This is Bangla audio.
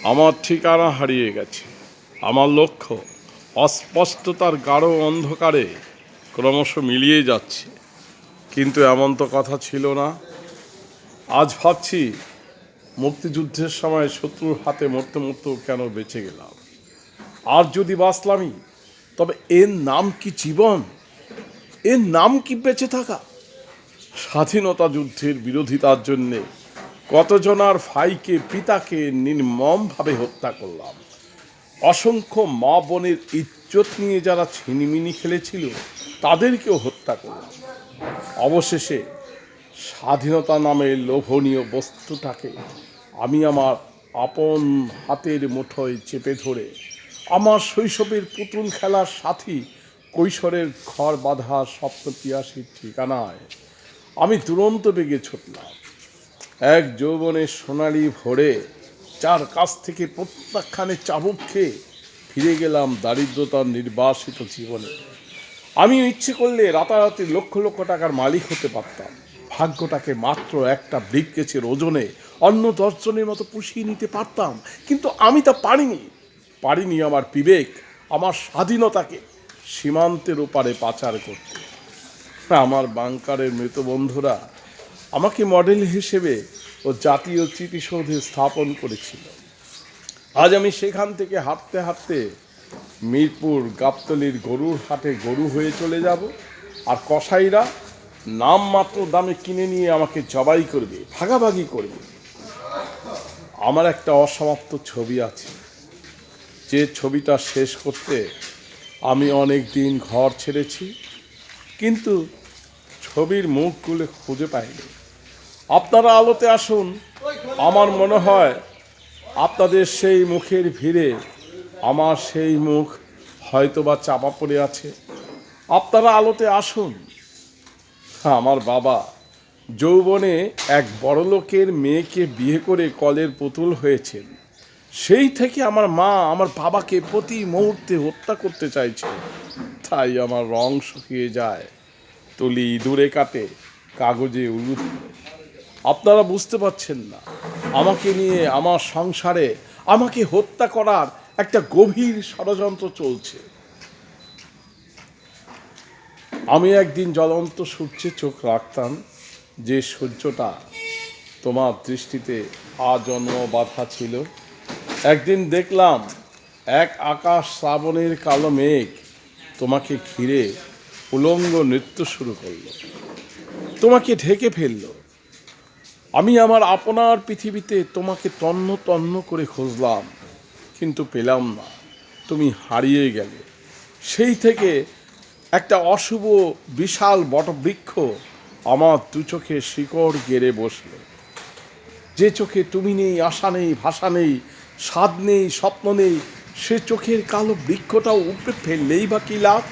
আমার ঠিকানা হারিয়ে গেছে। আমার লক্ষ্য অস্পষ্টতার গাঢ় অন্ধকারে ক্রমশ মিলিয়ে যাচ্ছে। কিন্তু এমন তো কথা ছিল না। আজ ভাবছি, মুক্তিযুদ্ধের সময় শত্রুর হাতে মরতে মরতেও কেন বেঁচে গেলাম। আর যদি বাঁচলামই, তবে এর নাম কি জীবন? এর নাম কি বেঁচে থাকা? স্বাধীনতা যুদ্ধের বিরোধিতার জন্যে কতজনার ভাইকে পিতাকে নির্মমভাবে হত্যা করলাম। অসংখ্য মা বোনের ইজ্জত নিয়ে যারা ছিনিমিনি খেলেছিল তাদেরকেও হত্যা করলাম। অবশেষে স্বাধীনতা নামের লোভনীয় বস্তুটাকে আমি আমার আপন হাতের মুঠোয় চেপে ধরে আমার শৈশবের পুতুল খেলার সাথী, কৈশোরের ঘর বাঁধা স্বপ্ন পিয়াসীর ঠিকানায় আমি দুরন্ত বেগে ছুটলাম। এক যৌবনের সোনালি ভোরে যার কাছ থেকে প্রত্যাখ্যানে চাবুক খেয়ে ফিরে গেলাম দারিদ্রতার নির্বাসিত জীবনে। আমি ইচ্ছে করলে রাতারাতি লক্ষ লক্ষ টাকার মালিক হতে পারতাম। ভাগ্যটাকে মাত্র একটা ব্রিফকেসের ওজনে অন্য 10 জনের মতো পুষিয়ে নিতে পারতাম, কিন্তু আমি তা পারিনি আমার বিবেক, আমার স্বাধীনতাকে সীমান্তের ওপারে পাচার করতে। আমার বাংকারের মৃত বন্ধুরা আমাকে মডেল হিসেবে ও জাতীয় স্মৃতিসৌধে স্থাপন করেছিল। আজ আমি সেখান থেকে হাঁটতে হাঁটতে মিরপুর গাবতলীর গরুর হাটে গরু হয়ে চলে যাব, আর কসাইরা নামমাত্র দামে কিনে নিয়ে আমাকে জবাই করবে, ভাগাভাগি করবে। আমার একটা অসমাপ্ত ছবি আছে, যে ছবিটা শেষ করতে আমি অনেক দিন ঘর ছেড়েছি, কিন্তু ছবির মুখগুলো খুঁজে পাইনি। আপনারা আলোতে আসুন। আমার মনে হয় আপনাদের সেই মুখের ভিড়ে আমার সেই মুখ হয়তোবা চাপা পড়ে আছে। আপনারা আলোতে আসুন। আমার বাবা যৌবনে এক বড়লোকের মেয়েকে বিয়ে করে কলের পুতুল হয়েছেন। সেই থেকে আমার মা আমার বাবাকে প্রতি মুহূর্তে হত্যা করতে চাইছে। তাই আমার রং শুকিয়ে যায়, তুলি দূরে কাটে, কাগজে উলু ধরে। আপনারা বুঝতে পারছেন না, আমাকে নিয়ে আমার সংসারে আমাকে হত্যা করার একটা গভীর ষড়যন্ত্র চলছে। আমি একদিন জ্বলন্ত সূর্যে চোখ রাখতাম, যে সূর্যটা তোমার দৃষ্টিতে আজন্ম বাধা ছিল। একদিন দেখলাম এক আকাশ শ্রাবণের কালো মেঘ তোমাকে ঘিরে উলঙ্গ নৃত্য শুরু করলো, তোমাকে ঢেকে ফেললো। আমি আমার আপনার পৃথিবীতে তোমাকে তন্ন তন্ন করে খুঁজলাম, কিন্তু পেলাম না। তুমি হারিয়ে গেলে। সেই থেকে একটা অশুভ বিশাল বটবৃক্ষ আমার দু চোখে শিকড় গেড়ে বসল। যে চোখে তুমি নেই, আশা নেই, ভাষা নেই, স্বাদ নেই, স্বপ্ন নেই, সে চোখের কালো বৃক্ষটাও উপড়ে ফেললেই বা কী লাভ?